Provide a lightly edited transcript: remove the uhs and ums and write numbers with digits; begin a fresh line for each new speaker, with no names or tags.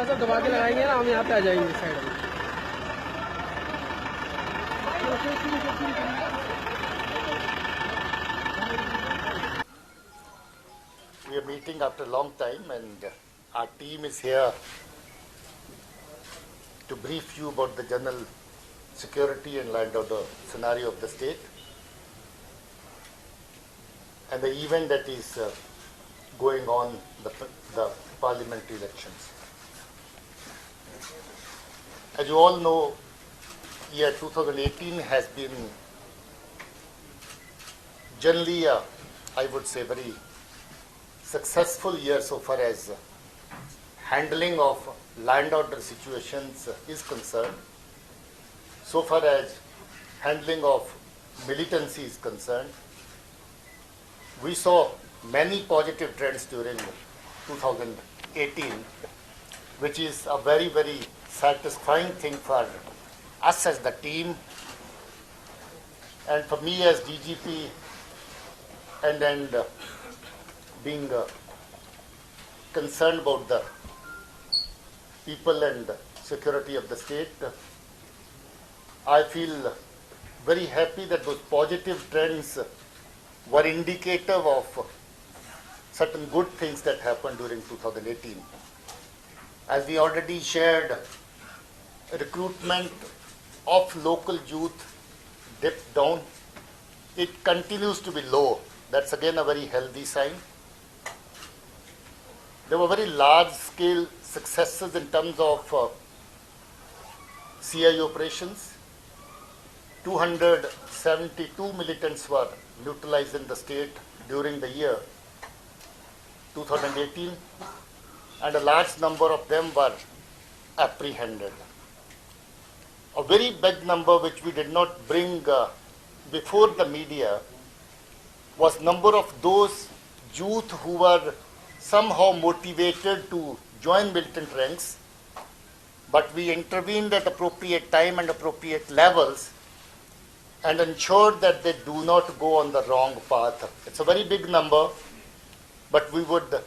थोड़ा सा दबा के लगाएंगे ना, हम यहाँ पे आ जाएंगे साइड में।
We are meeting after a long time, and our team is here to brief you about the general security and land order scenario of the state and the event that is going on, the parliamentary elections. As you all know, year 2018 has been generally, I would say, very successful year so far as handling of land order situations is concerned, so far as handling of militancy is concerned. We saw many positive trends during 2018, which is a very, very satisfying thing for us as the team and for me as DGP, and being concerned about the people and security of the state. I feel very happy that those positive trends were indicative of certain good things that happened during 2018. As we already shared, recruitment of local youth dipped down. It continues to be low. That's again a very healthy sign. There were very large-scale successes in terms of CI operations. 272 militants were neutralized in the state during the year 2018, and a large number of them were apprehended. A very big number which we did not bring before the media was number of those youth who were somehow motivated to join militant ranks, but we intervened at appropriate time and appropriate levels and ensured that they do not go on the wrong path. It's a very big number, but we would